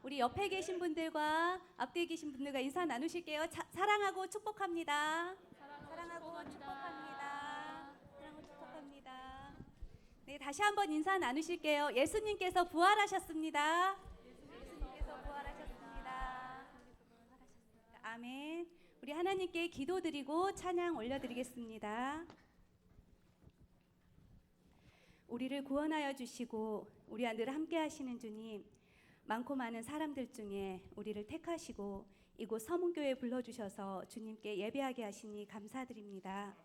우리 옆에 계신 분들과 앞뒤에 계신 분들과 인사 나누실게요. 사랑하고 축복합니다. 사랑하고 축복합니다. 사랑하고 축복합니다. 네, 다시 한번 인사 나누실게요. 예수님께서 부활하셨습니다. 예수님께서 부활하셨습니다. 아멘. 우리 하나님께 기도드리고 찬양 올려드리겠습니다. 우리를 구원하여 주시고 우리와 늘 함께 하시는 주님, 많고 많은 사람들 중에 우리를 택하시고 이곳 서문교회에 불러주셔서 주님께 예배하게 하시니 감사드립니다.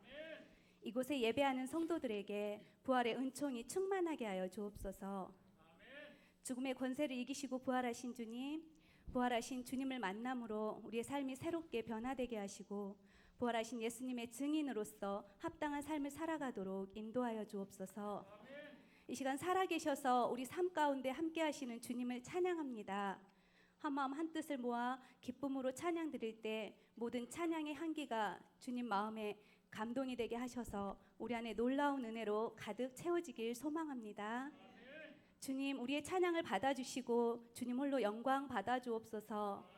이곳에 예배하는 성도들에게 부활의 은총이 충만하게 하여 주옵소서. 죽음의 권세를 이기시고 부활하신 주님, 부활하신 주님을 만남으로 우리의 삶이 새롭게 변화되게 하시고 부활하신 예수님의 증인으로서 합당한 삶을 살아가도록 인도하여 주옵소서. 이 시간 살아계셔서 우리 삶 가운데 함께 하시는 주님을 찬양합니다. 한마음 한뜻을 모아 기쁨으로 찬양 드릴 때 모든 찬양의 향기가 주님 마음에 감동이 되게 하셔서 우리 안에 놀라운 은혜로 가득 채워지길 소망합니다. 주님, 우리의 찬양을 받아주시고 주님 홀로 영광 받아주옵소서.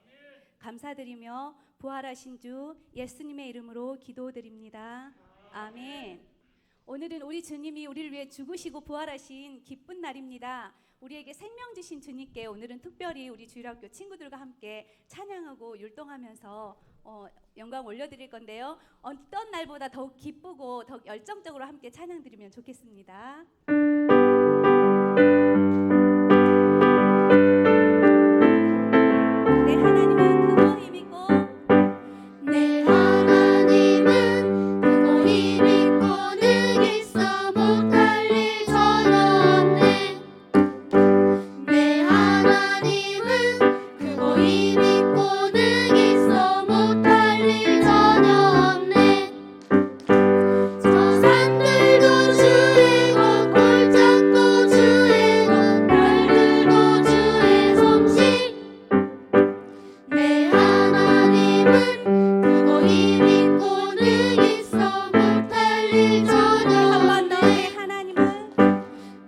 감사드리며 부활하신 주 예수님의 이름으로 기도드립니다. 아멘. 오늘은 우리 주님이 우리를 위해 죽으시고 부활하신 기쁜 날입니다. 우리에게 생명 주신 주님께 오늘은 특별히 우리 주일학교 친구들과 함께 찬양하고 율동하면서 영광 올려드릴 건데요. 어떤 날보다 더욱 기쁘고 더욱 열정적으로 함께 찬양 드리면 좋겠습니다. 내 하나님은 크고 힘있고 내 하나님은 크고 힘있고 능있어 못할 일 전혀 없네. 내 하나님은 크고 힘있고 능있어 못할 일 전혀 없네. 저 산들도 주의 것, 골짜기도 주의 것, 별들도 주의 솜씨. 내 하나님은 크고 힘있고 능있어 못할 일 전혀 한번 더 없네. 내 하나님은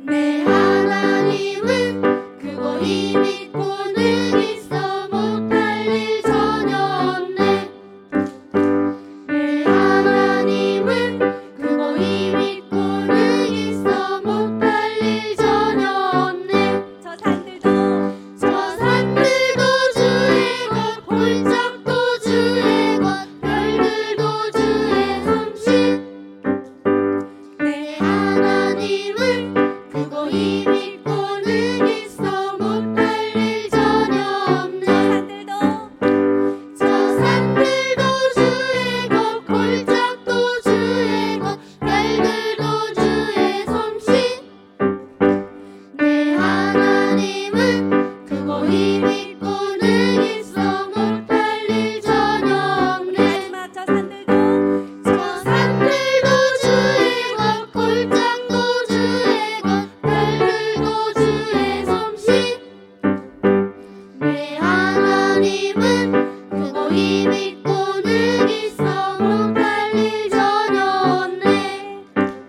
내 하나님은 크고 힘있고 능있어 못할 일 전혀 없네. 내 하나님은 크고 힘있고 능있어 못할 일 전혀 없네. 저 산들도 저 산들도 주의 것, 골짜기도 주의 것, 별들도 주의 솜씨. 내 하나님은 크고 힘있고 능있어 못할 일 전혀 없네. 산들도 저 산들도 주의 것, 골짜기도 주의 것, 별들도 주의 솜씨. 내 하나님은 크고 힘있고 능있어 못할 일 전혀 없네. 마지막 저 산들도 저 산들도 주의 것, 골짜기도 주의 것, 별들도 주의 솜씨. 내 하나님은 크고 힘있고 능있어 못할 일 전혀 없네.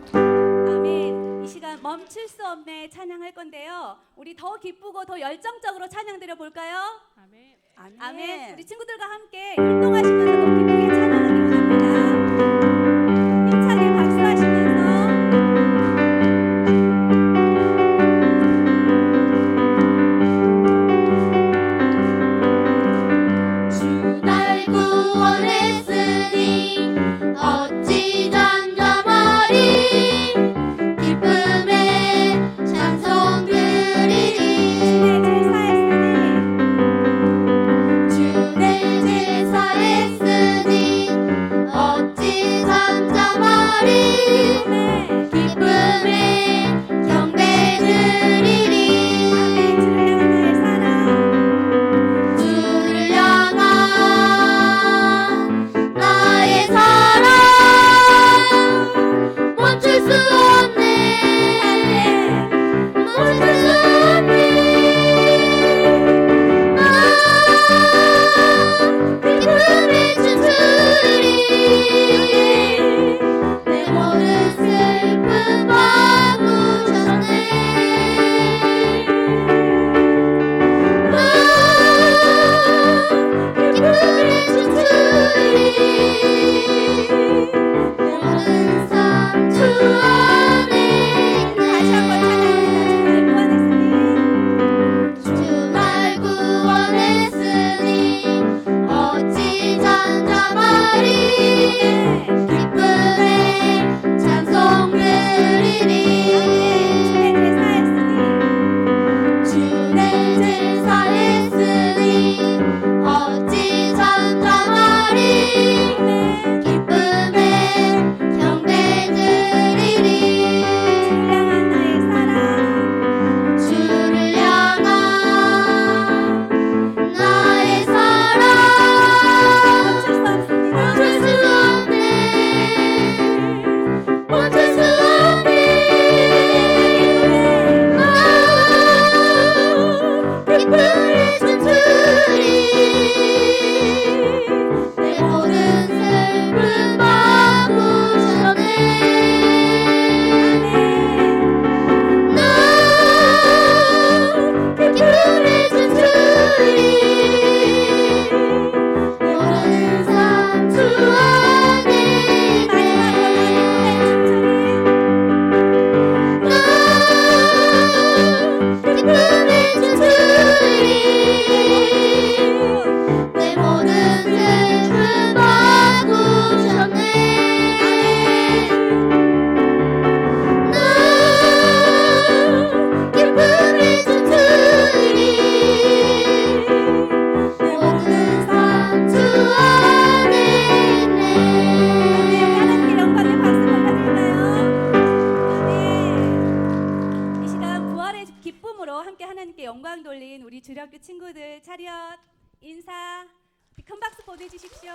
아멘. 이 시간 멈출 수 없네 찬양할 건데요. 우리 더 기쁘고 더 열정적으로 찬양 드려 볼까요? 아멘. 아멘. 우리 친구들과 함께 율동하시면서 더 기쁘게 찬양하기 원합니다. 힘차게 박수하시면서 주 날 구원했으니 어찌 잠잠하리. 기쁨의 찬송 드리니. 주의 제사했으니 주의 제사했으니 친구들 차렷 인사 큰 박수 보내주십시오.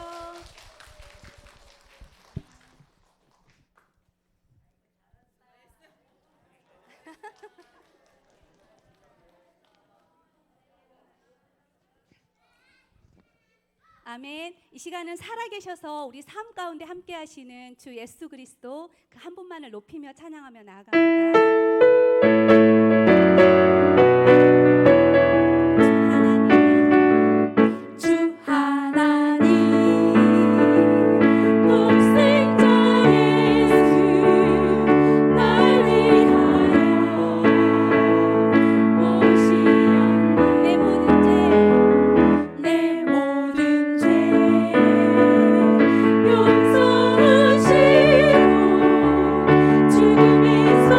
아멘. 이 시간은 살아계셔서 우리 삶 가운데 함께 하시는 주 예수 그리스도 그 한 분만을 높이며 찬양하며 나아갑니다. 주 하나님 독생자 예수 날 위하여 오시었네. 내 모든 죄 용서하시고 죽음에서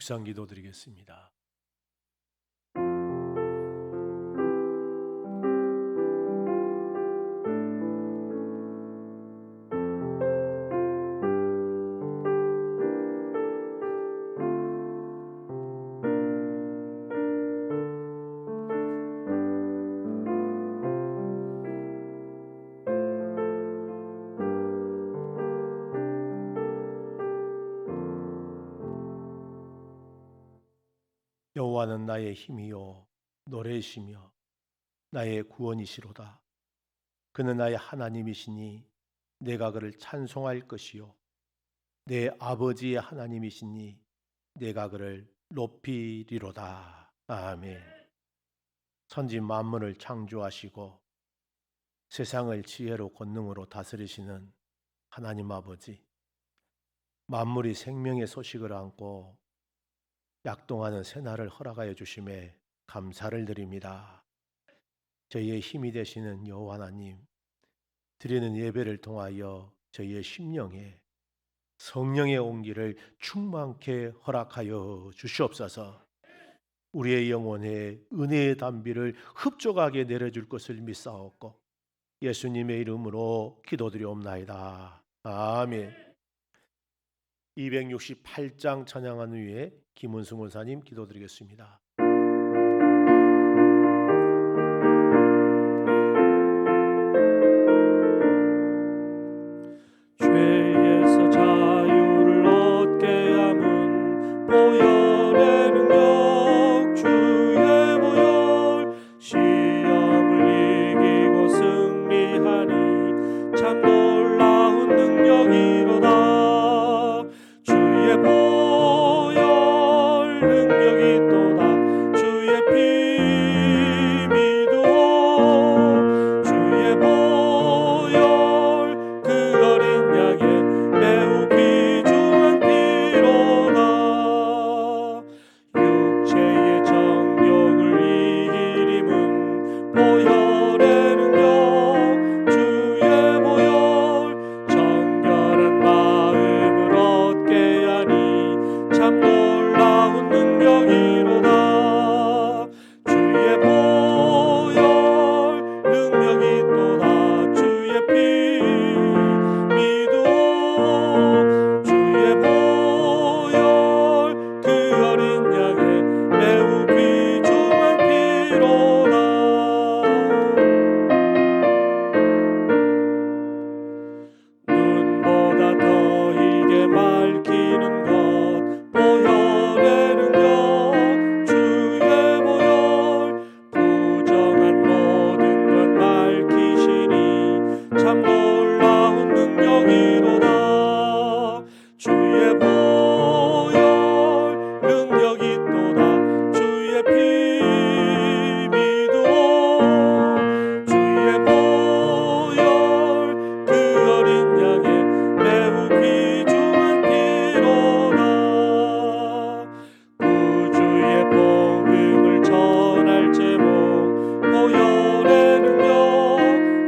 묵상 기도 드리겠습니다. 여호와는 나의 힘이요 노래이시며 나의 구원이시로다. 그는 나의 하나님이시니 내가 그를 찬송할 것이요 내 아버지의 하나님이시니 내가 그를 높이리로다. 아멘. 천지 만물을 창조하시고 세상을 지혜로 권능으로 다스리시는 하나님 아버지, 만물이 생명의 소식을 안고 약동하는 새날을 허락하여 주심에 감사를 드립니다. 저희의 힘이 되시는 여호와 하나님, 드리는 예배를 통하여 저희의 심령에 성령의 온기를 충만케 허락하여 주시옵소서. 우리의 영혼에 은혜의 단비를 흡족하게 내려줄 것을 믿사옵고 예수님의 이름으로 기도드리옵나이다. 아멘. 268장 찬양한 후에 김은수 목사님 기도드리겠습니다. 죄에서 자유를 얻게 함은 보혈의 능력 주의 보혈 시험을 이기고 승리하니 참 놀라운 능력이로다. 주의 보혈 능력이 또다. 주의 피 믿으오. 주의 보혈 그 어린 양의 매우 귀중한 피로다. 육체의 정욕을 이길 힘은 보혈의 능력 주의 보혈 정결한 마음을 얻게 하니 참 놀라운 능력이로다. 주의 보혈 능력이 또다. 주의 피 믿으오. 주의 보혈 그 어린 양의 매우 귀중한 피로다. 눈보다 더 이게 맑히는 것 보혈의 능력 주의 보혈 부정한 모든 것 밝히시니 참 놀라운 능력이로다. 주의 보혈 능력이 또다. 주의 피 믿으오. 주의 보혈 그 어린 양의 매우 귀중한 피로다. 구주의 복음을 전할 제목 보혈의 능력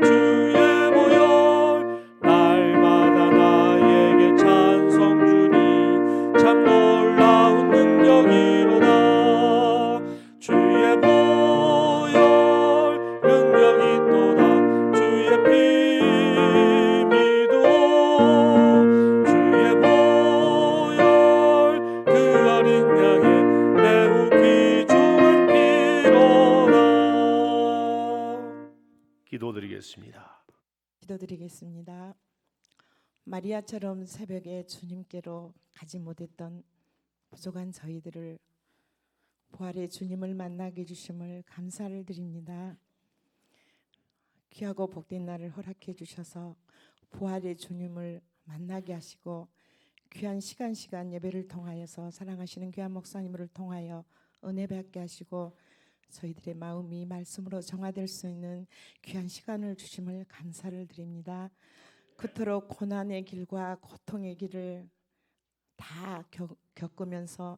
주의 보혈 날마다 나에게 찬송 주니 참 놀라운 능력이로다. 주의 보혈 능력이 또다. 주의 피 믿으오. 주의 보혈 그 어린 양의 매우 귀중한 피로다. 기도드리겠습니다. 기도드리겠습니다. 마리아처럼 새벽에 주님께로 가지 못했던 부족한 저희들을 부활의 주님을 만나게 해주심을 감사를 드립니다. 귀하고 복된 날을 허락해 주셔서 부활의 주님을 만나게 하시고 귀한 시간 예배를 통하여서 사랑하시는 귀한 목사님을 통하여 은혜 받게 하시고 저희들의 마음이 말씀으로 정화될 수 있는 귀한 시간을 주심을 감사를 드립니다. 그토록 고난의 길과 고통의 길을 다 겪으면서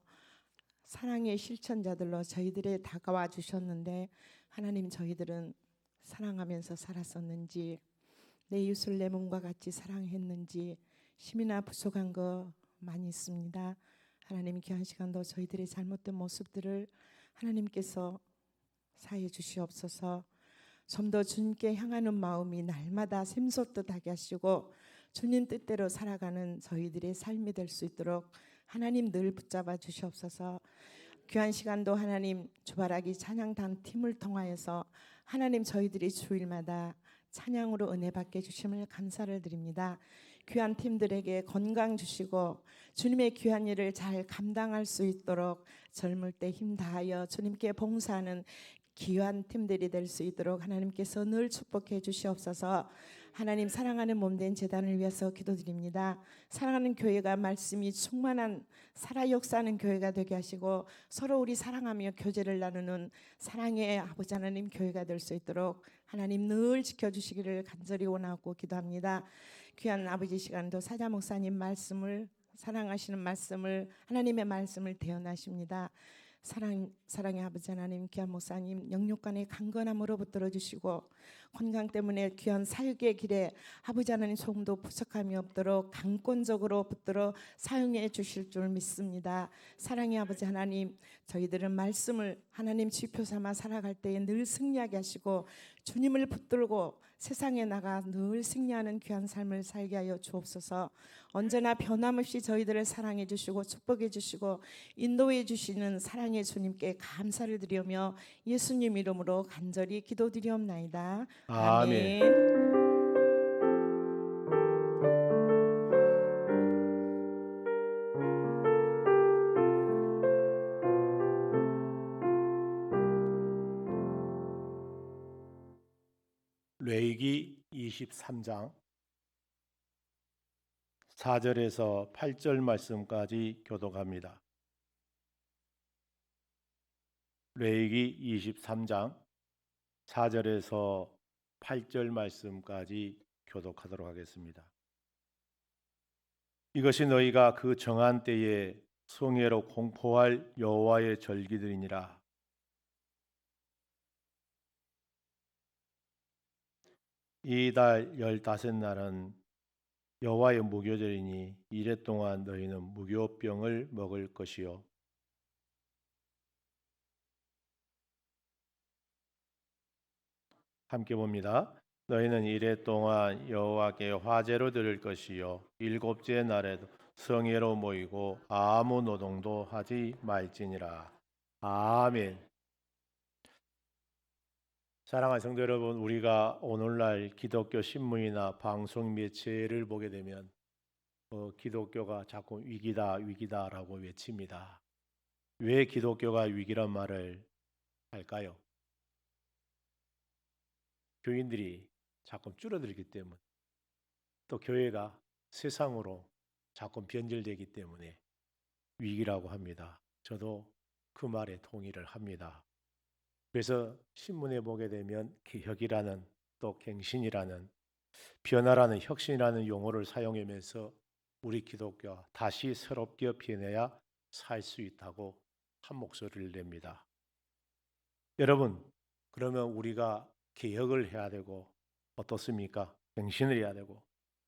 사랑의 실천자들로 저희들에 다가와 주셨는데 하나님 저희들은 사랑하면서 살았었는지 내 이웃을 내 몸과 같이 사랑했는지 힘이나 부족한 거 많이 있습니다. 하나님 귀한 시간도 저희들의 잘못된 모습들을 하나님께서 사해 주시옵소서. 좀 더 주님께 향하는 마음이 날마다 샘솟듯 하게 하시고 주님 뜻대로 살아가는 저희들의 삶이 될 수 있도록 하나님 늘 붙잡아 주시옵소서. 귀한 시간도 하나님 주바라기 찬양단 팀을 통하여서 하나님 저희들이 주일마다 찬양으로 은혜 받게 주심을 감사를 드립니다. 귀한 팀들에게 건강 주시고 주님의 귀한 일을 잘 감당할 수 있도록 젊을 때 힘 다하여 주님께 봉사하는 귀한 팀들이 될 수 있도록 하나님께서 늘 축복해 주시옵소서. 하나님 사랑하는 몸된 재단을 위해서 기도드립니다. 사랑하는 교회가 말씀이 충만한 살아 역사하는 교회가 되게 하시고 서로 우리 사랑하며 교제를 나누는 사랑의 아버지 하나님 교회가 될 수 있도록 하나님 늘 지켜주시기를 간절히 원하고 기도합니다. 귀한 아버지 시간도 사자 목사님 말씀을 사랑하시는 말씀을 하나님의 말씀을 대언하십니다. 사랑의 아버지 하나님 귀한 목사님 영육간의 강건함으로 붙들어 주시고 건강 때문에 귀한 사역의 길에 아버지 하나님 조금도 부족함이 없도록 강권적으로 붙들어 사용해 주실 줄 믿습니다. 사랑의 아버지 하나님 저희들은 말씀을 하나님 지표 삼아 살아갈 때에 늘 승리하게 하시고 주님을 붙들고 세상에 나가 늘 승리하는 귀한 삶을 살게 하여 주옵소서. 언제나 변함없이 저희들을 사랑해 주시고 축복해 주시고 인도해 주시는 사랑의 주님께 감사를 드리며 예수님 이름으로 간절히 기도드리옵나이다. 아멘. 레위기 23장 4절에서 8절 말씀까지 교독합니다. 레위기 23장 4절에서 8절 말씀까지 교독하도록 하겠습니다. 이것이 너희가 그 정한 때에 성회로 공포할 여호와의 절기들이니라. 이 달 15날은 여호와의 무교절이니 이래 동안 너희는 무교병을 먹을 것이요 함께 봅니다. 너희는 이래 동안 여호와께 화제로 드릴 것이요 일곱째 날에도 성회로 모이고 아무 노동도 하지 말지니라. 아멘. 사랑하는 성도 여러분, 우리가 오늘날 기독교 신문이나 방송 매체를 보게 되면 기독교가 자꾸 위기다라고 외칩니다. 왜 기독교가 위기란 말을 할까요? 교인들이 자꾸 줄어들기 때문에, 또 교회가 세상으로 자꾸 변질되기 때문에 위기라고 합니다. 저도 그 말에 동의를 합니다. 그래서 신문에 보게 되면 개혁이라는 또 갱신이라는 변화라는 혁신이라는 용어를 사용하면서 우리 기독교가 다시 새롭게 변해야 살 수 있다고 한 목소리를 냅니다. 여러분, 그러면 우리가 개혁을 해야 되고 어떻습니까? 갱신을 해야 되고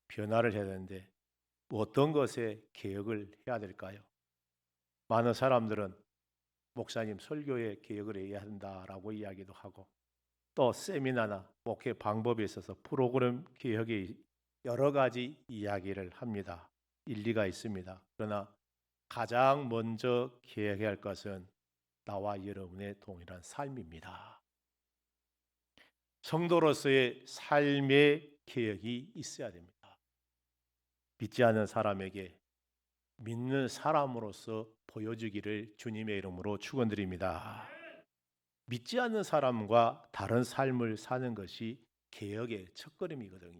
변화를 해야 되는데 어떤 것에 개혁을 해야 될까요? 많은 사람들은 목사님 설교에 개혁을 해야 한다라고 이야기도 하고 또 세미나나 목회 방법에 있어서 프로그램 개혁에 여러 가지 이야기를 합니다. 일리가 있습니다. 그러나 가장 먼저 개혁해야 할 것은 나와 여러분의 동일한 삶입니다. 성도로서의 삶의 개혁이 있어야 됩니다. 믿지 않는 사람에게 믿는 사람으로서 보여주기를 주님의 이름으로 축원드립니다. 믿지 않는 사람과 다른 삶을 사는 것이 개혁의 첫걸음이거든요.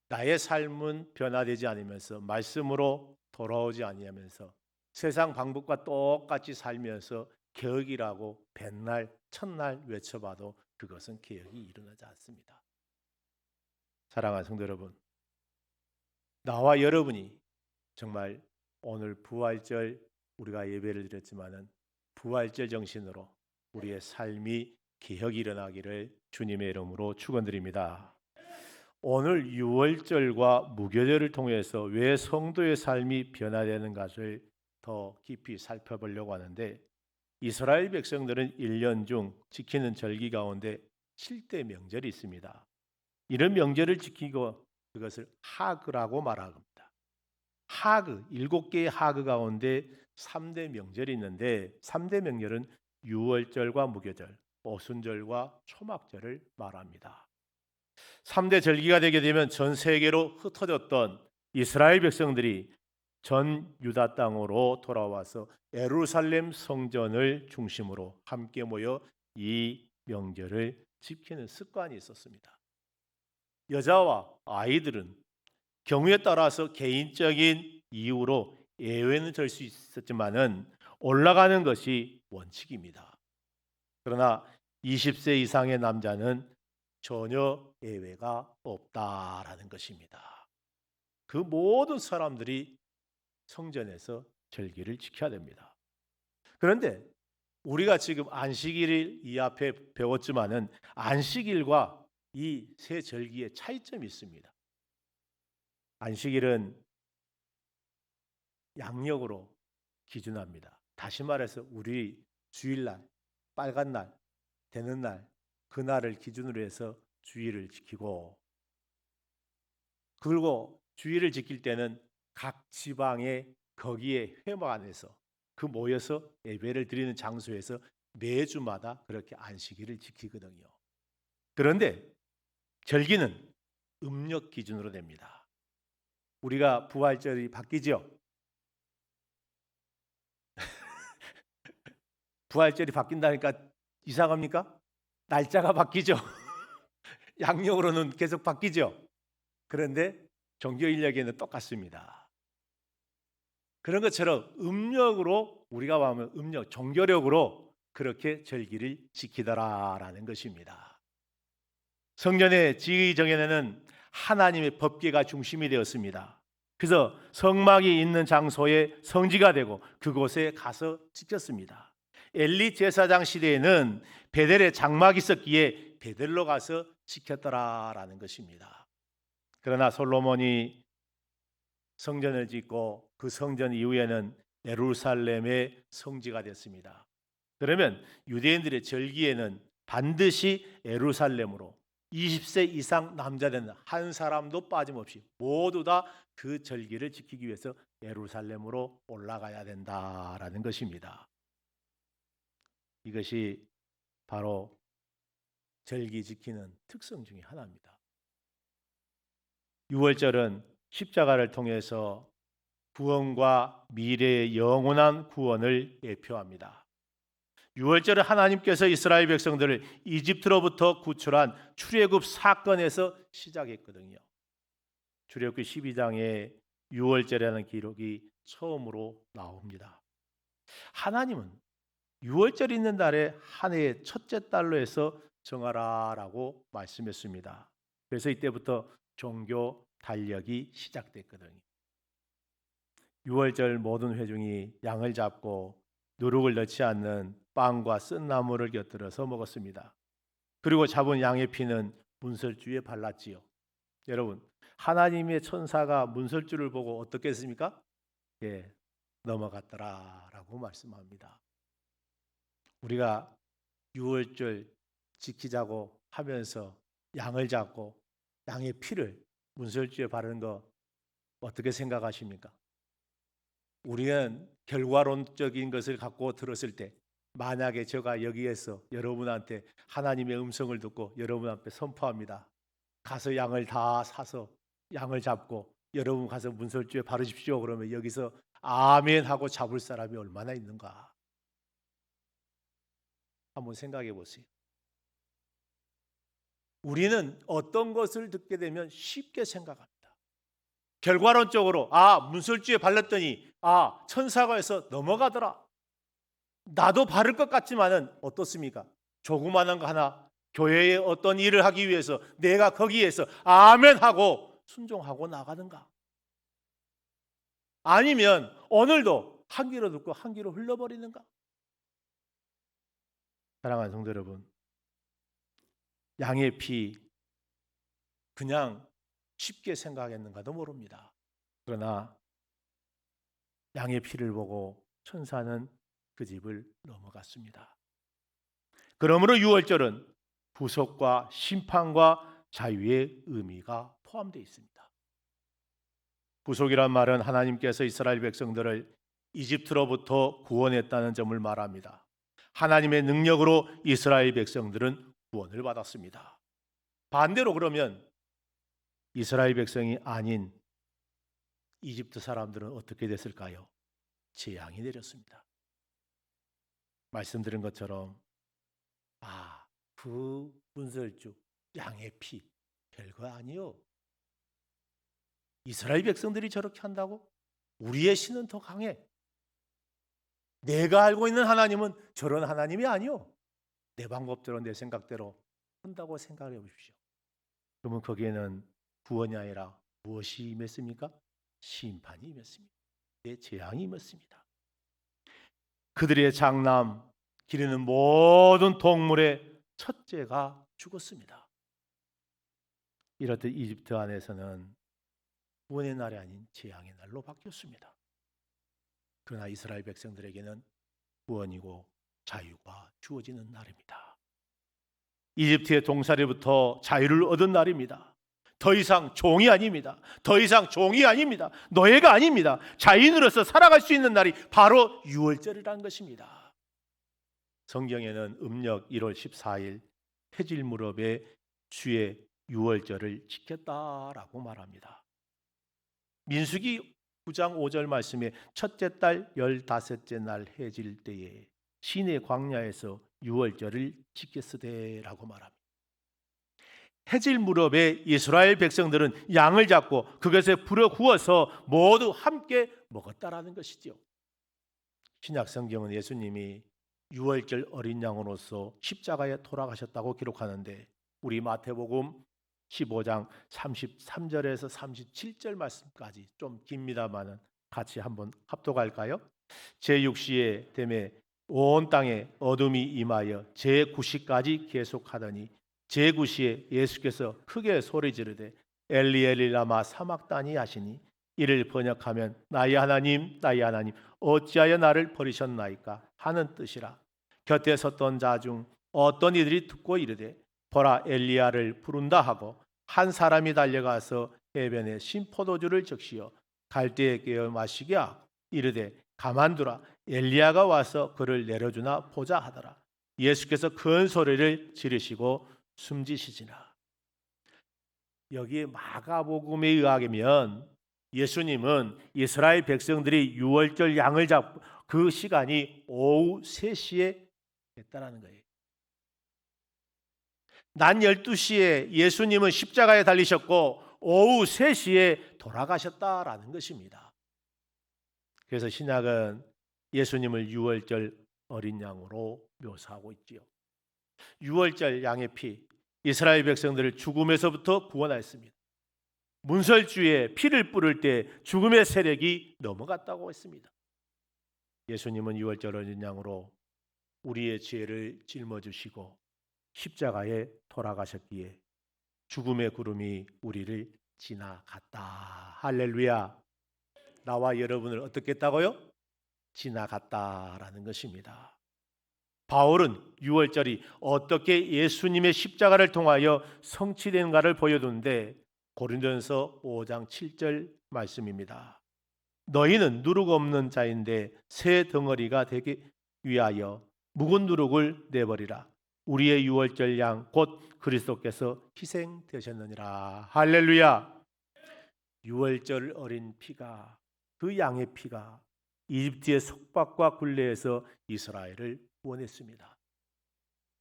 나의 삶은 변화되지 않으면서 말씀으로 돌아오지 아니하면서 세상 방법과 똑같이 살면서 개혁이라고 맨날 첫날 외쳐봐도 그것은 개혁이 일어나지 않습니다. 사랑하는 성도 여러분, 나와 여러분이 정말 오늘 부활절 우리가 예배를 드렸지만은 부활절 정신으로 우리의 삶이 개혁이 일어나기를 주님의 이름으로 축원드립니다. 오늘 유월절과 무교절을 통해서 왜 성도의 삶이 변화되는 것을 더 깊이 살펴보려고 하는데, 이스라엘 백성들은 1년 중 지키는 절기 가운데 7대 명절이 있습니다. 이런 명절을 지키고 그것을 하그라고 말합니다. 하그, 7개의 하그 가운데 3대 명절이 있는데, 3대 명절은 유월절과 무교절, 오순절과 초막절을 말합니다. 3대 절기가 되게 되면 전 세계로 흩어졌던 이스라엘 백성들이 전 유다 땅으로 돌아와서 예루살렘 성전을 중심으로 함께 모여 이 명절을 지키는 습관이 있었습니다. 여자와 아이들은 경우에 따라서 개인적인 이유로 예외는 될 수 있었지만은 올라가는 것이 원칙입니다. 그러나 20세 이상의 남자는 전혀 예외가 없다라는 것입니다. 그 모든 사람들이 성전에서 절기를 지켜야 됩니다. 그런데 우리가 지금 안식일을 이 앞에 배웠지만은 안식일과 이 세 절기의 차이점이 있습니다. 안식일은 양력으로 기준합니다. 다시 말해서 우리 주일날, 빨간 날, 되는 날, 그날을 기준으로 해서 주일을 지키고, 그리고 주일을 지킬 때는 각 지방의 거기에 회관에서 그 모여서 예배를 드리는 장소에서 매주마다 그렇게 안식일을 지키거든요. 그런데 절기는 음력 기준으로 됩니다. 우리가 부활절이 바뀌죠. 부활절이 바뀐다니까 이상합니까? 날짜가 바뀌죠. 양력으로는 계속 바뀌죠. 그런데 종교 인력에는 똑같습니다. 그런 것처럼 음력으로 우리가 보면 음력, 종교력으로 그렇게 절기를 지키더라라는 것입니다. 성전의 지의 정연에는 하나님의 법궤가 중심이 되었습니다. 그래서 성막이 있는 장소에 성지가 되고 그곳에 가서 지켰습니다. 엘리 제사장 시대에는 베델에 장막이 있었기에 베델로 가서 지켰더라라는 것입니다. 그러나 솔로몬이 성전을 짓고 그 성전 이후에는 예루살렘의 성지가 됐습니다. 그러면 유대인들의 절기에는 반드시 예루살렘으로 20세 이상 남자는 한 사람도 빠짐없이 모두 다 그 절기를 지키기 위해서 예루살렘으로 올라가야 된다라는 것입니다. 이것이 바로 절기 지키는 특성 중에 하나입니다. 유월절은 십자가를 통해서 구원과 미래의 영원한 구원을 예표합니다. 유월절은 하나님께서 이스라엘 백성들을 이집트로부터 구출한 출애굽 사건에서 시작했거든요. 출애굽기 12장에 유월절이라는 기록이 처음으로 나옵니다. 하나님은 유월절이 있는 달에 한 해의 첫째 달로 해서 정하라라고 말씀했습니다. 그래서 이때부터 종교 달력이 시작됐거든요. 유월절 모든 회중이 양을 잡고 누룩을 넣지 않는 빵과 쓴 나물을 곁들여서 먹었습니다. 그리고 잡은 양의 피는 문설주에 발랐지요. 여러분, 하나님의 천사가 문설주를 보고 어떻게 했습니까? 넘어갔더라라고 말씀합니다. 우리가 유월절 지키자고 하면서 양을 잡고 양의 피를 문설주에 바르는 거 어떻게 생각하십니까? 우리는 결과론적인 것을 갖고 들었을 때, 만약에 제가 여기에서 여러분한테 하나님의 음성을 듣고 여러분 앞에 선포합니다. 가서 양을 다 사서 양을 잡고 여러분 가서 문설주에 바르십시오. 그러면 여기서 아멘 하고 잡을 사람이 얼마나 있는가? 한번 생각해 보세요. 우리는 어떤 것을 듣게 되면 쉽게 생각합니다. 결과론적으로 문설주에 발랐더니 천사가 해서 넘어가더라. 나도 바를 것 같지만은 어떻습니까? 조그마한 거 하나 교회에 어떤 일을 하기 위해서 내가 거기에서 아멘 하고 순종하고 나가는가? 아니면 오늘도 한 귀로 듣고 한 귀로 흘러버리는가? 사랑하는 성도 여러분, 양의 피 그냥 쉽게 생각했는가도 모릅니다. 그러나 양의 피를 보고 천사는 그 집을 넘어갔습니다. 그러므로 유월절은 구속과 심판과 자유의 의미가 포함되어 있습니다. 구속이란 말은 하나님께서 이스라엘 백성들을 이집트로부터 구원했다는 점을 말합니다. 하나님의 능력으로 이스라엘 백성들은 구원을 받았습니다. 반대로 그러면 이스라엘 백성이 아닌 이집트 사람들은 어떻게 됐을까요? 재앙이 내렸습니다. 말씀드린 것처럼 그 분설죽 양의 피 별거 아니요. 이스라엘 백성들이 저렇게 한다고? 우리의 신은 더 강해. 내가 알고 있는 하나님은 저런 하나님이 아니요. 내 방법대로 내 생각대로 한다고 생각해 보십시오. 그러면 거기에는 구원이 아니라 무엇이 임했습니까? 심판이 임했습니다. 내 재앙이 임했습니다. 그들의 장남 기르는 모든 동물의 첫째가 죽었습니다. 이렇듯 이집트 안에서는 구원의 날이 아닌 재앙의 날로 바뀌었습니다. 그러나 이스라엘 백성들에게는 구원이고 자유가 주어지는 날입니다. 이집트의 동살이부터 자유를 얻은 날입니다. 더 이상 종이 아닙니다. 더 이상 종이 아닙니다. 노예가 아닙니다. 자유인으로서 살아갈 수 있는 날이 바로 유월절이라는 것입니다. 성경에는 음력 1월 14일 해질 무렵에 주의 유월절을 지켰다라고 말합니다. 민수기 9장 5절 말씀에 첫째 달 15째 날 해질 때에 시내 광야에서 유월절을 지켰으되라고 말합니다. 해질 무렵에 이스라엘 백성들은 양을 잡고 그것에 불어 구워서 모두 함께 먹었다라는 것이죠. 신약 성경은 예수님이 유월절 어린 양으로서 십자가에 돌아가셨다고 기록하는데 우리 마태복음 15장 33절에서 37절 말씀까지 좀 깁니다만은 같이 한번 합독할까요? 제6시에 되매 온 땅에 어둠이 임하여 제9시까지 계속하더니 제9시에 예수께서 크게 소리 지르되 엘리 엘리 라마 사막다니 하시니 이를 번역하면 나의 하나님 나의 하나님 어찌하여 나를 버리셨나이까 하는 뜻이라. 곁에 섰던 자 중 어떤 이들이 듣고 이르되 보라 엘리야를 부른다 하고 한 사람이 달려가서 해변에 신포도주를 적시어 갈대에 깨어 마시게 하고 이르되 가만두라 엘리야가 와서 그를 내려주나 보자 하더라. 예수께서 큰 소리를 지르시고 숨지시지나. 여기 마가복음에 의하면 예수님은 이스라엘 백성들이 유월절 양을 잡고 그 시간이 오후 3시에 했다라는 거예요. 낮 12시에 예수님은 십자가에 달리셨고 오후 3시에 돌아가셨다라는 것입니다. 그래서 신약은 예수님을 유월절 어린 양으로 묘사하고 있지요. 유월절 양의 피, 이스라엘 백성들을 죽음에서부터 구원하였습니다. 문설주에 피를 뿌릴 때 죽음의 세력이 넘어갔다고 했습니다. 예수님은 유월절 어린 양으로 우리의 죄를 짊어지시고 십자가에 돌아가셨기에 죽음의 구름이 우리를 지나갔다. 할렐루야. 나와 여러분을 어떻게 했다고요? 지나갔다라는 것입니다. 바울은 유월절이 어떻게 예수님의 십자가를 통하여 성취된가를 보여두는데 고린도전서 5장 7절 말씀입니다. 너희는 누룩 없는 자인데 새 덩어리가 되기 위하여 묵은 누룩을 내버리라. 우리의 유월절 양 곧 그리스도께서 희생되셨느니라. 할렐루야. 유월절 어린 피가 그 양의 피가 이집트의 속박과 굴레에서 이스라엘을 구원했습니다.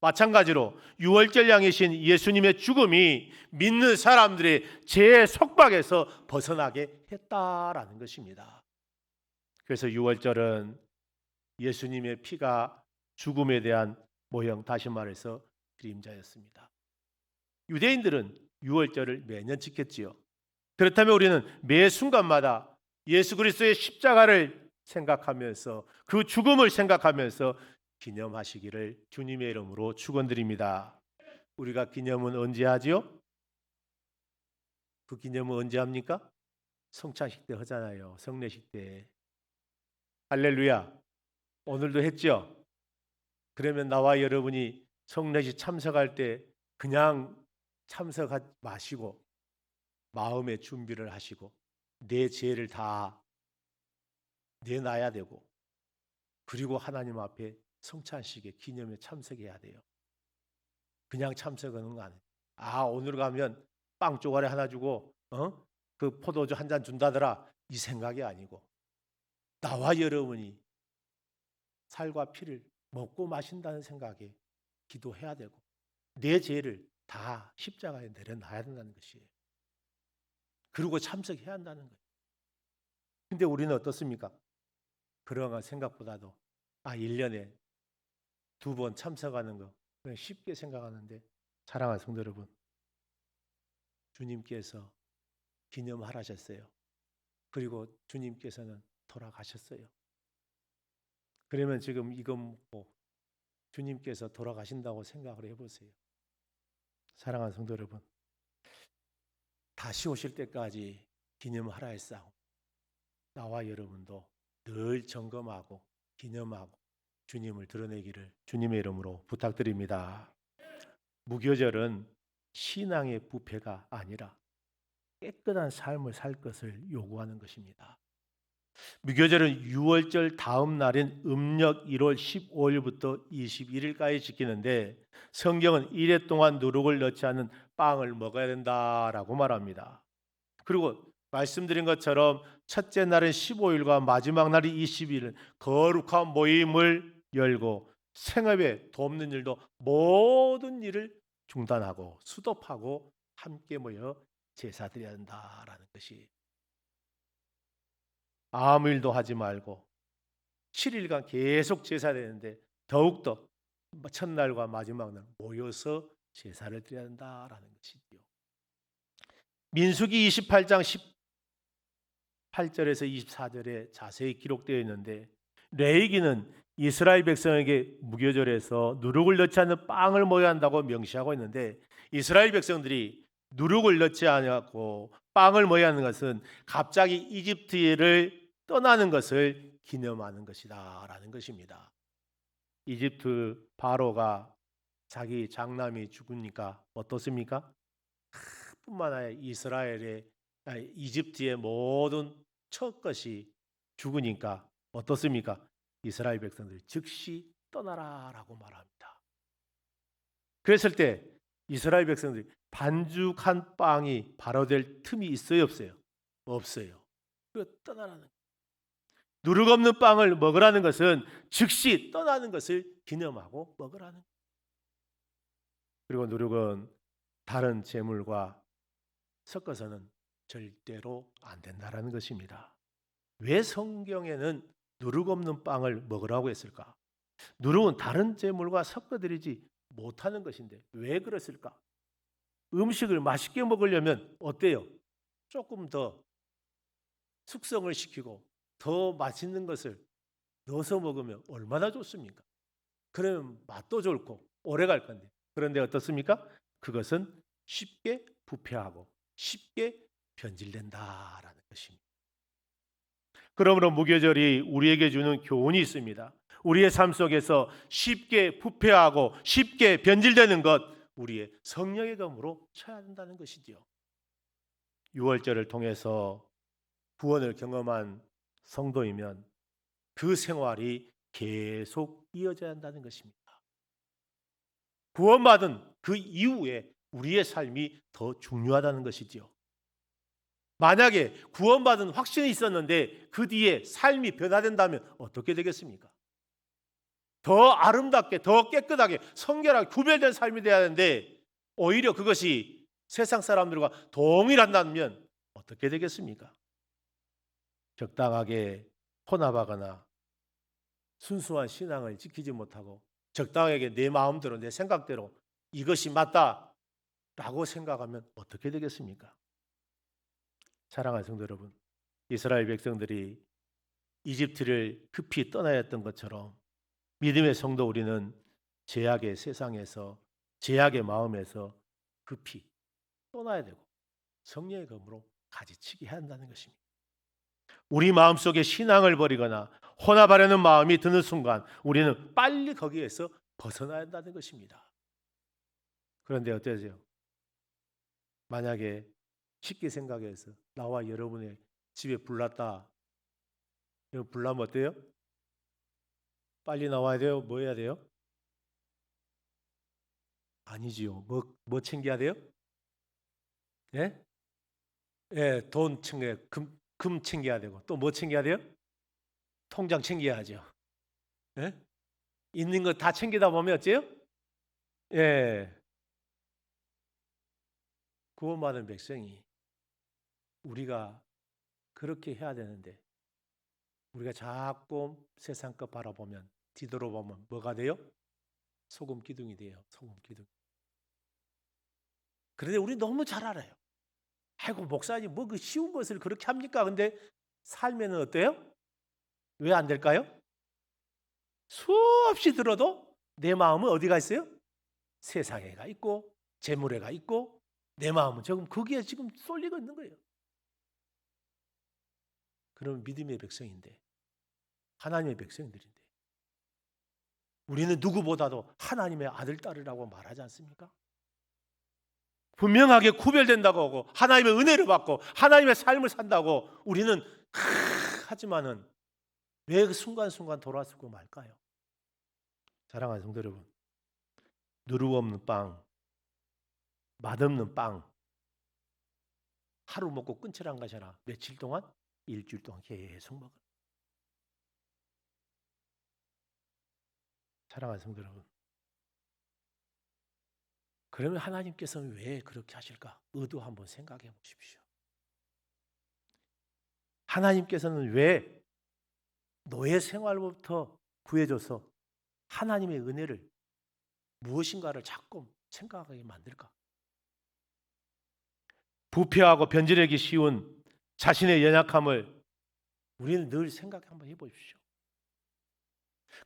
마찬가지로 유월절 양이신 예수님의 죽음이 믿는 사람들의 죄의 속박에서 벗어나게 했다라는 것입니다. 그래서 유월절은 예수님의 피가 죽음에 대한 모형, 다시 말해서 그림자였습니다. 유대인들은 유월절을 매년 지켰지요. 그렇다면 우리는 매 순간마다 예수 그리스도의 십자가를 생각하면서 그 죽음을 생각하면서 기념하시기를 주님의 이름으로 축원드립니다. 우리가 기념은 언제 하지요? 그 기념은 언제 합니까? 성찬식 때 하잖아요. 성례식 때. 할렐루야. 오늘도 했죠? 그러면 나와 여러분이 성례식 참석할 때 그냥 참석하지 마시고 마음의 준비를 하시고 내 죄를 다 내놔야 되고 그리고 하나님 앞에 성찬식에 기념에 참석해야 돼요. 그냥 참석하는 거 아니에요. 오늘 가면 빵 쪼가리 하나 주고 그 포도주 한 잔 준다더라 이 생각이 아니고 나와 여러분이 살과 피를 먹고 마신다는 생각에 기도해야 되고 내 죄를 다 십자가에 내려놔야 된다는 것이에요. 그리고 참석해야 한다는 거예요. 근데 우리는 어떻습니까? 그런 거 생각보다도 1년에 2번 참석하는 거 그냥 쉽게 생각하는데 사랑하는 성도 여러분, 주님께서 기념하라셨어요. 그리고 주님께서는 돌아가셨어요. 그러면 지금 이건 주님께서 돌아가신다고 생각을 해보세요. 사랑하는 성도 여러분, 다시 오실 때까지 기념하라 했사오. 나와 여러분도 늘 점검하고 기념하고 주님을 드러내기를 주님의 이름으로 부탁드립니다. 무교절은 신앙의 부패가 아니라 깨끗한 삶을 살 것을 요구하는 것입니다. 무교절은 6월절 다음 날인 음력 1월 15일부터 21일까지 지키는데 성경은 1회 동안 누룩을 넣지 않은 빵을 먹어야 된다라고 말합니다. 그리고 말씀드린 것처럼 첫째 날은 15일과 마지막 날이 20일은 거룩한 모임을 열고 생업에 돕는 일도 모든 일을 중단하고 수도하고 함께 모여 제사드려야 한다라는 것이 아무 일도 하지 말고 7일간 계속 제사되는데 더욱더 첫날과 마지막 날 모여서 제사를 드려야 한다라는 것이죠. 민수기 28장 18절에서 24절에 자세히 기록되어 있는데 레위기는 이스라엘 백성에게 무교절에서 누룩을 넣지 않는 빵을 먹어야 한다고 명시하고 있는데 이스라엘 백성들이 누룩을 넣지 않고 빵을 먹어야 하는 것은 갑자기 이집트를 떠나는 것을 기념하는 것이다 라는 것입니다. 이집트 바로가 자기 장남이 죽으니까 어떻습니까? 뿐만 아니라 이집트의 모든 첫것이 죽으니까 어떻습니까? 이스라엘 백성들이 즉시 떠나라라고 말합니다. 그랬을 때 이스라엘 백성들이 반죽한 빵이 발효될 틈이 있어요, 없어요? 없어요. 그 떠나라는 누룩 없는 빵을 먹으라는 것은 즉시 떠나는 것을 기념하고 먹으라는 거예요. 그리고 누룩은 다른 재물과 섞어서는 절대로 안 된다라는 것입니다. 왜 성경에는 누룩 없는 빵을 먹으라고 했을까? 누룩은 다른 재물과 섞어드리지 못하는 것인데 왜 그랬을까? 음식을 맛있게 먹으려면 어때요? 조금 더 숙성을 시키고 더 맛있는 것을 넣어서 먹으면 얼마나 좋습니까? 그러면 맛도 좋고 오래 갈 건데 그런데 어떻습니까? 그것은 쉽게 부패하고 쉽게 변질된다라는 것입니다. 그러므로 무교절이 우리에게 주는 교훈이 있습니다. 우리의 삶 속에서 쉽게 부패하고 쉽게 변질되는 것 우리의 성령의 검으로 쳐야 한다는 것이지요. 6월절을 통해서 구원을 경험한 성도이면 그 생활이 계속 이어져야 한다는 것입니다. 구원받은 그 이후에 우리의 삶이 더 중요하다는 것이지요. 만약에 구원받은 확신이 있었는데 그 뒤에 삶이 변화된다면 어떻게 되겠습니까? 더 아름답게, 더 깨끗하게, 성결하게 구별된 삶이 되어야 하는데 오히려 그것이 세상 사람들과 동일한다면 어떻게 되겠습니까? 적당하게 혼합하거나 순수한 신앙을 지키지 못하고 적당하게 내 마음대로 내 생각대로 이것이 맞다라고 생각하면 어떻게 되겠습니까? 사랑하는 성도 여러분, 이스라엘 백성들이 이집트를 급히 떠나야 했던 것처럼 믿음의 성도 우리는 죄악의 세상에서 죄악의 마음에서 급히 떠나야 되고 성령의 검으로 가지치기 해야 한다는 것입니다. 우리 마음속에 신앙을 버리거나 혼합하려는 마음이 드는 순간 우리는 빨리 거기에서 벗어나야 한다는 것입니다. 그런데 어떠세요? 만약에 쉽게 생각해서 나와 여러분의 집에 불 났다. 불 나면 어때요? 빨리 나와야 돼요? 뭐 해야 돼요? 아니지요. 뭐 챙겨야 돼요? 예? 예, 돈 챙겨야, 금 챙겨야 되고 또 뭐 챙겨야 돼요? 통장 챙겨야죠. 예? 있는 거 다 챙기다 보면 어째요? 예. 구원받은 백성이 우리가 그렇게 해야 되는데 우리가 자꾸 세상 것 바라보면 뒤돌아보면 뭐가 돼요? 소금 기둥이 돼요. 소금 기둥. 그런데 우리 너무 잘 알아요. 아이고 목사님 뭐 그 쉬운 것을 그렇게 합니까? 근데 살면은 어때요? 왜 안 될까요? 수없이 들어도 내 마음은 어디가 있어요? 세상에가 있고 재물에가 있고 내 마음은 지금 거기에 지금 쏠리고 있는 거예요. 그럼 믿음의 백성인데 하나님의 백성들인데 우리는 누구보다도 하나님의 아들 딸이라고 말하지 않습니까? 분명하게 구별된다고 하고 하나님의 은혜를 받고 하나님의 삶을 산다고 우리는 하지만은 왜 그 순간순간 돌아서고 말까요? 사랑하는 성도 여러분, 누룩 없는 빵, 맛없는 빵 하루 먹고 끊지란 것이 아니라 며칠 동안 일주일 동안 계속 먹어요. 사랑하는 성도 여러분, 그러면 하나님께서는 왜 그렇게 하실까? 의도 한번 생각해 보십시오. 하나님께서는 왜 노예 생활부터 구해줘서 하나님의 은혜를 무엇인가를 자꾸 생각하게 만들까? 부패하고 변질하기 쉬운 자신의 연약함을 우리는 늘 생각 한번 해보십시오.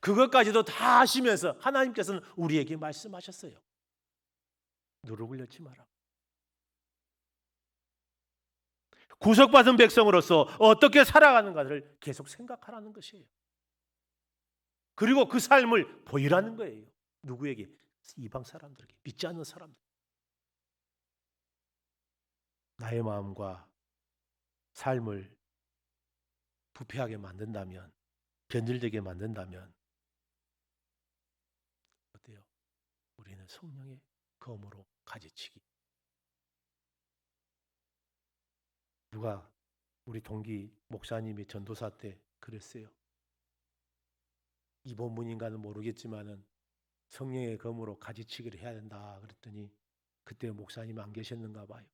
그것까지도 다 하시면서 하나님께서는 우리에게 말씀하셨어요. 누룩을 넣지 마라. 구속받은 백성으로서 어떻게 살아가는가를 계속 생각하라는 것이에요. 그리고 그 삶을 보이라는 거예요. 누구에게? 이방 사람들에게, 믿지 않는 사람들. 나의 마음과 삶을 부패하게 만든다면, 변질되게 만든다면 어때요? 우리는 성령의 검으로 가지치기. 누가 우리 동기 목사님이 전도사 때 그랬어요. 이 본문인가는 모르겠지만은 성령의 검으로 가지치기를 해야 된다 그랬더니 그때 목사님 안 계셨는가 봐요.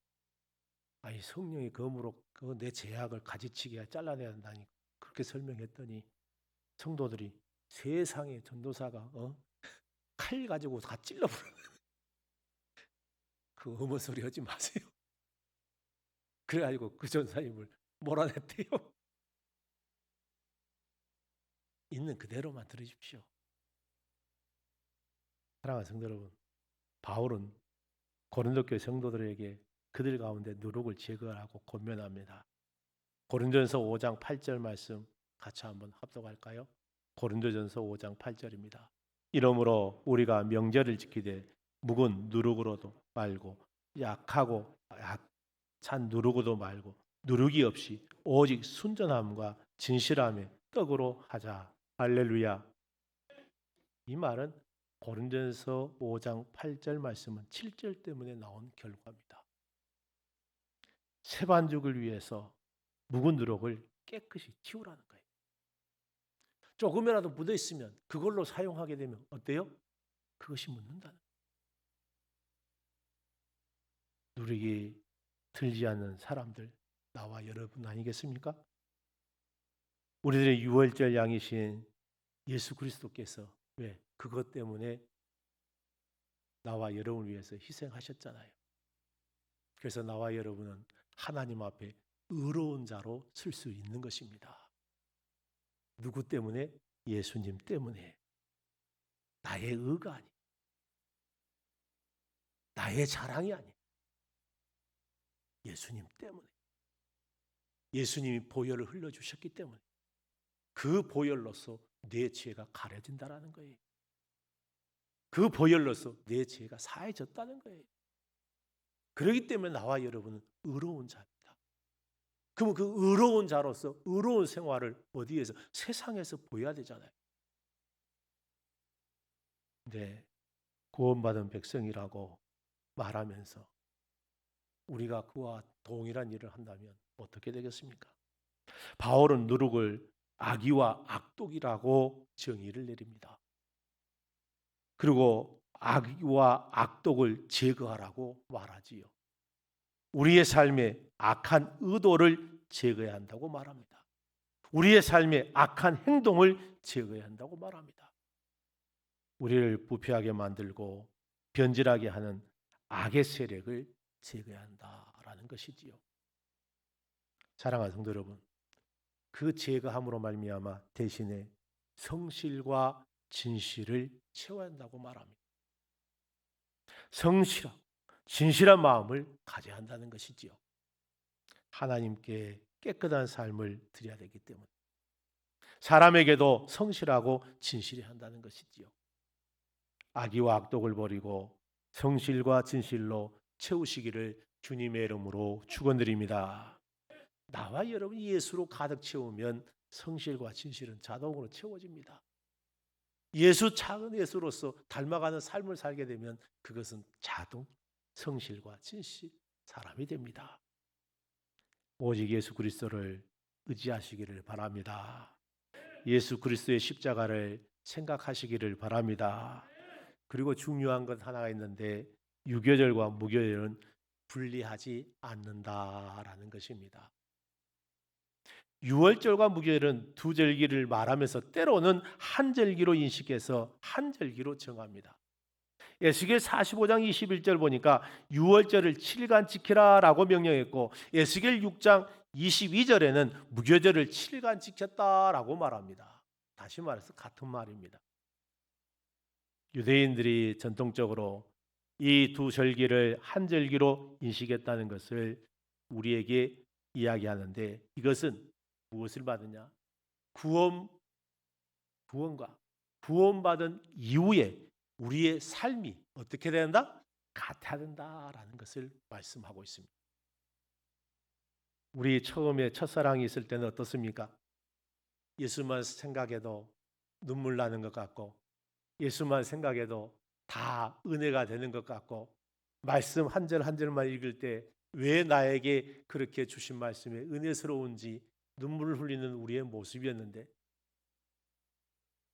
아니 성령의 검으로 내 죄악을 가지치기야 잘라내야 된다니 그렇게 설명했더니 성도들이 세상에 전도사가 칼 가지고 다 찔러버려. 그 어머 소리 하지 마세요. 그래가지고 그 전사님을 몰아냈대요. 있는 그대로만 들으십시오. 사랑하는 성도 여러분, 바울은 고린도 교회 성도들에게 그들 가운데 누룩을 제거하고 권면합니다. 고린도전서 5장 8절 말씀 같이 한번 합독할까요? 고린도전서 5장 8절입니다. 이러므로 우리가 명절을 지키되 묵은 누룩으로도 말고 약하고 약찬 누룩으로도 말고 누룩이 없이 오직 순전함과 진실함의 떡으로 하자. 할렐루야. 이 말은 고린도전서 5장 8절 말씀은 7절 때문에 나온 결과입니다. 새 반죽을 위해서 묵은 누룩을 깨끗이 치우라는 거예요. 조금이라도 묻어 있으면 그걸로 사용하게 되면 어때요? 그것이 묻는다는 거예요. 누룩이 들지 않는 사람들 나와 여러분 아니겠습니까? 우리들의 유월절 양이신 예수 그리스도께서 왜 그것 때문에 나와 여러분을 위해서 희생하셨잖아요. 그래서 나와 여러분은 하나님 앞에 의로운 자로 쓸 수 있는 것입니다. 누구 때문에? 예수님 때문에. 나의 의가 아니, 나의 자랑이 아니, 예수님 때문에. 예수님이 보혈을 흘려주셨기 때문에. 그 보혈로서 내 죄가 가려진다라는 거예요. 그 보혈로서 내 죄가 사해졌다는 거예요. 그렇기 때문에 나와 여러분은 의로운 자입니다. 그러면 그 의로운 자로서 의로운 생활을 어디에서? 세상에서 보여야 되잖아요. 근데 구원받은 백성이라고 말하면서 우리가 그와 동일한 일을 한다면 어떻게 되겠습니까? 바울은 누룩을 악의와 악독이라고 정의를 내립니다. 그리고 악의와 악독을 제거하라고 말하지요. 우리의 삶에 악한 의도를 제거해야 한다고 말합니다. 우리의 삶에 악한 행동을 제거해야 한다고 말합니다. 우리를 부패하게 만들고 변질하게 하는 악의 세력을 제거해야 한다라는 것이지요. 사랑하는 성도 여러분, 그 제거함으로 말미암아 대신에 성실과 진실을 채워야 한다고 말합니다. 성실하고 진실한 마음을 가져야 한다는 것이지요. 하나님께 깨끗한 삶을 드려야 되기 때문에 사람에게도 성실하고 진실해야 한다는 것이지요. 악의와 악독을 버리고 성실과 진실로 채우시기를 주님의 이름으로 축원드립니다. 나와 여러분이 예수로 가득 채우면 성실과 진실은 자동으로 채워집니다. 예수 작은 예수로서 닮아가는 삶을 살게 되면 그것은 자동 성실과 진실 사람이 됩니다. 오직 예수 그리스도를 의지하시기를 바랍니다. 예수 그리스도의 십자가를 생각하시기를 바랍니다. 그리고 중요한 것 하나가 있는데 유교절과 무교절은 분리하지 않는다라는 것입니다. 유월절과 무교절은 두 절기를 말하면서 때로는 한 절기로 인식해서 한 절기로 정합니다. 에스겔 45장 21절 보니까 유월절을 7일간 지키라라고 명령했고 에스겔 6장 22절에는 무교절을 7일간 지켰다라고 말합니다. 다시 말해서 같은 말입니다. 유대인들이 전통적으로 이 두 절기를 한 절기로 인식했다는 것을 우리에게 이야기하는데 이것은 무엇을 받느냐? 구원과 구원받은 이후에 우리의 삶이 어떻게 된다? 같아야 된다라는 것을 말씀하고 있습니다. 우리 처음에 첫사랑이 있을 때는 어떻습니까? 예수만 생각해도 눈물 나는 것 같고 예수만 생각해도 다 은혜가 되는 것 같고 말씀 한 절 한 절만 읽을 때 왜 나에게 그렇게 주신 말씀이 은혜스러운지 눈물을 흘리는 우리의 모습이었는데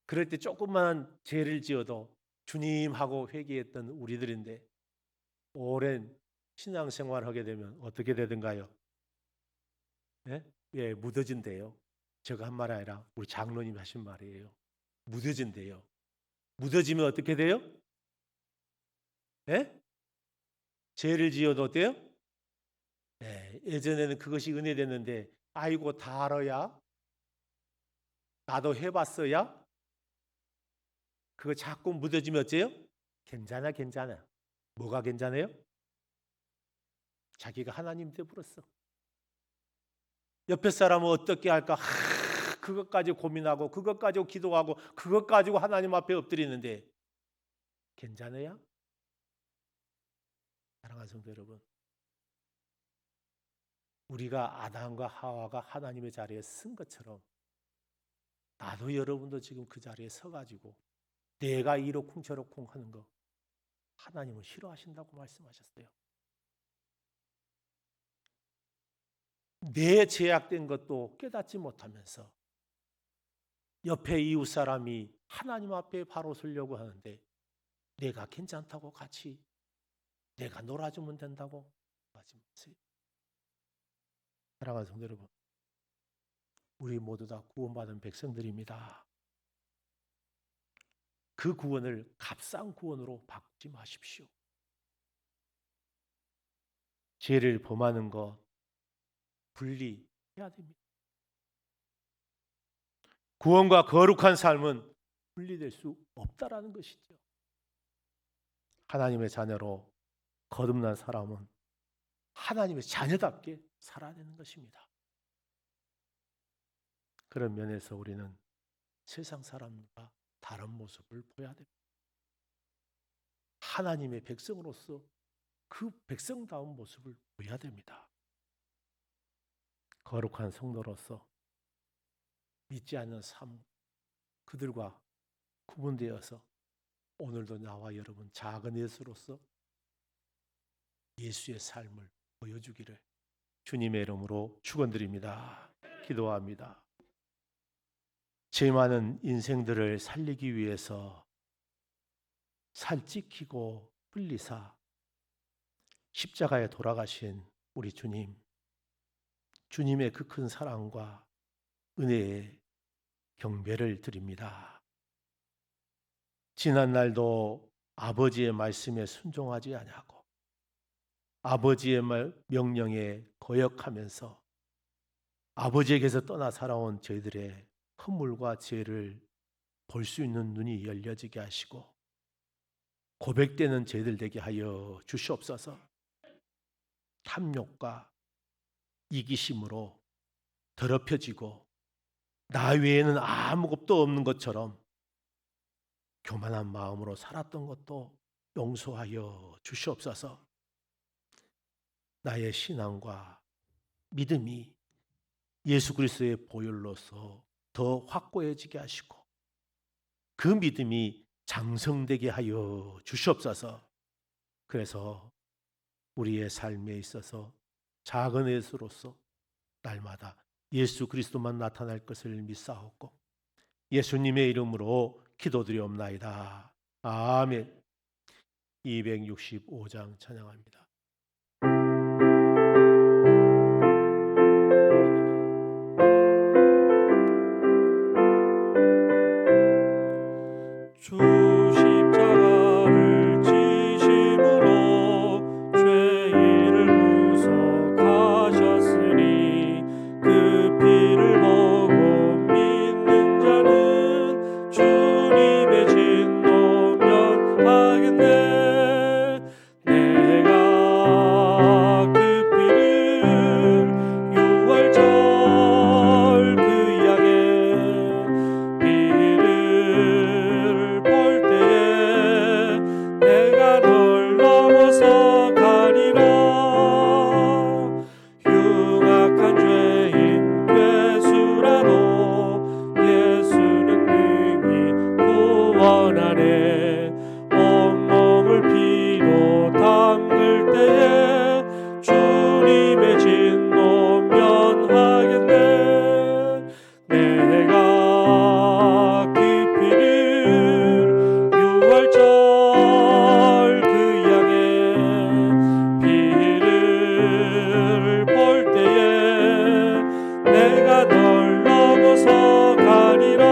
그럴 때 조금만 죄를 지어도 주님 하고 회개했던 우리들인데 오랜 신앙생활을 하게 되면 어떻게 되든가요? 네? 예, 무뎌진대요. 제가 한 말 아니라 우리 장로님이 하신 말이에요. 무뎌진대요. 무뎌지면 어떻게 돼요? 예? 죄를 지어도 어때요? 예, 예전에는 그것이 은혜됐는데 아이고 다 알아야? 나도 해봤어야? 그거 자꾸 묻어지면 어째요? 괜찮아 괜찮아. 뭐가 괜찮아요? 자기가 하나님 되버렸어. 옆에 사람은 어떻게 할까? 그것 가지고 고민하고 그것 가지고 기도하고 그것 가지고 하나님 앞에 엎드리는데 괜찮아요? 사랑하는 성도 여러분, 우리가 아담과 하와가 하나님의 자리에 쓴 것처럼 나도 여러분도 지금 그 자리에 서가지고 내가 이러쿵저러쿵 하는 거 하나님은 싫어하신다고 말씀하셨어요. 내 제약된 것도 깨닫지 못하면서 옆에 이웃 사람이 하나님 앞에 바로 서려고 하는데 내가 괜찮다고 같이 내가 놀아주면 된다고 하지 마세요. 사랑하는 성도 여러분, 우리 모두 다 구원받은 백성들입니다. 그 구원을 값싼 구원으로 바꾸지 마십시오. 죄를 범하는 것 분리해야 됩니다. 구원과 거룩한 삶은 분리될 수 없다라는 것이죠. 하나님의 자녀로 거듭난 사람은 하나님의 자녀답게 살아야 되는 것입니다. 그런 면에서 우리는 세상 사람과 다른 모습을 보여야 됩니다. 하나님의 백성으로서 그 백성다운 모습을 보여야 됩니다. 거룩한 성도로서 믿지 않는 삶, 그들과 구분되어서 오늘도 나와 여러분 작은 예수로서 예수의 삶을 보여주기를 주님의 이름으로 축원드립니다. 기도합니다. 죄 많은 인생들을 살리기 위해서 살찌키고 흘리사 십자가에 돌아가신 우리 주님, 주님의 그 큰 사랑과 은혜에 경배를 드립니다. 지난 날도 아버지의 말씀에 순종하지 아니하고 아버지의 명령에 거역하면서 아버지에게서 떠나 살아온 저희들의 허물과 죄를 볼 수 있는 눈이 열려지게 하시고 고백되는 저희들 되게 하여 주시옵소서. 탐욕과 이기심으로 더럽혀지고 나 외에는 아무것도 없는 것처럼 교만한 마음으로 살았던 것도 용서하여 주시옵소서. 나의 신앙과 믿음이 예수 그리스도의 보혈로서 더 확고해지게 하시고 그 믿음이 장성되게 하여 주시옵소서. 그래서 우리의 삶에 있어서 작은 예수로서 날마다 예수 그리스도만 나타날 것을 믿사옵고 예수님의 이름으로 기도드리옵나이다. 아멘. 265장 찬양합니다. 주 십자가를 지심으로 죄인을 구속하셨으니 그 피를 보고 믿는 자는 주님의 진노 면하겠네. 내가 그 피를 유월절 그 양의 피를 볼 때에 내가 널 넘어서 가리라. 흉악한 죄인 괴수라도 예수는 능히 구원하네. 온몸을 피로 담글 때에 주님의 진노 면하겠네. 내가 그 피를 유월절 그 양의 피를 볼 때에 내가 널 넘어서 가리라.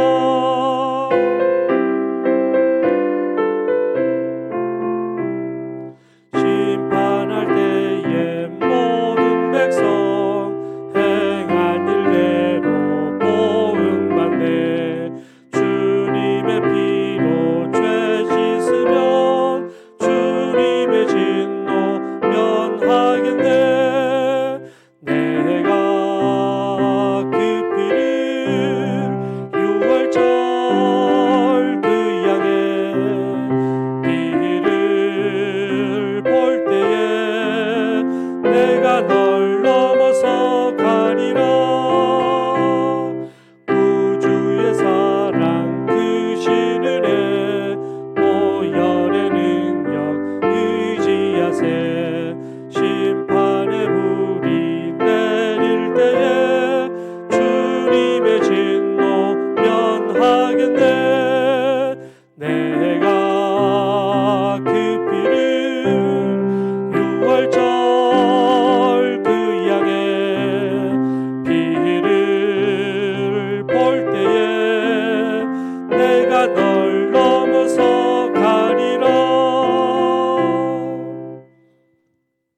심판할 때에 모든 백성 행한 일대로 보응받네. 주님의 피로 죄 씻으면 주님의 진노 면하겠네. 내가 그 피를 유월절 그 양의 피를 볼 때에 내가 널 넘어서 가리라. 구주의 사랑 크신 은혜 보혈의 능력 의지하세. 심판의 불이 내릴 때에 주님의 진노 면하겠네. 내가 그 피를 유월절 그 양의 피를 볼 때에 내가 널 넘어서 가리라.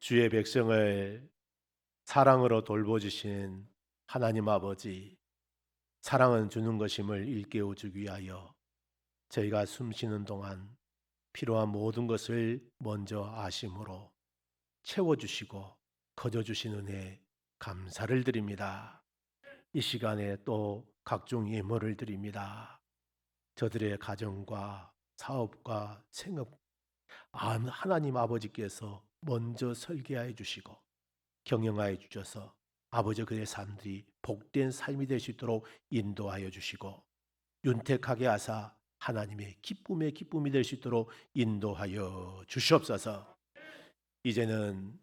주의 백성을 사랑으로 돌보주신 하나님 아버지, 사랑은 주는 것임을 일깨워 주기 위하여 저희가 숨쉬는 동안 필요한 모든 것을 먼저 아심으로 채워주시고 거저주신 은혜 감사를 드립니다. 이 시간에 또 각종 예물을 드립니다. 저들의 가정과 사업과 생업 하나님 아버지께서 먼저 설계하여 주시고 경영하여 주셔서 아버지 그의 삶들이 복된 삶이 될 수 있도록 인도하여 주시고 윤택하게 하사 하나님의 기쁨의 기쁨이 될 수 있도록 인도하여 주시옵소서. 이제는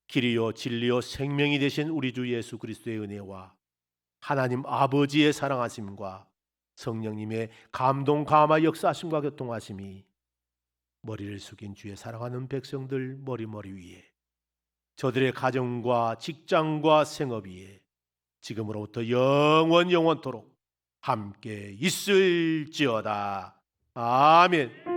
길이요 진리요 생명이 되신 우리 주 예수 그리스도의 은혜와 하나님 아버지의 사랑하심과 성령님의 감동 감화 역사하심과 교통하심이 머리를 숙인 주의 사랑하는 백성들 머리 위에 저들의 가정과 직장과 생업 위에 지금으로부터 영원토록 함께 있을지어다. 아멘.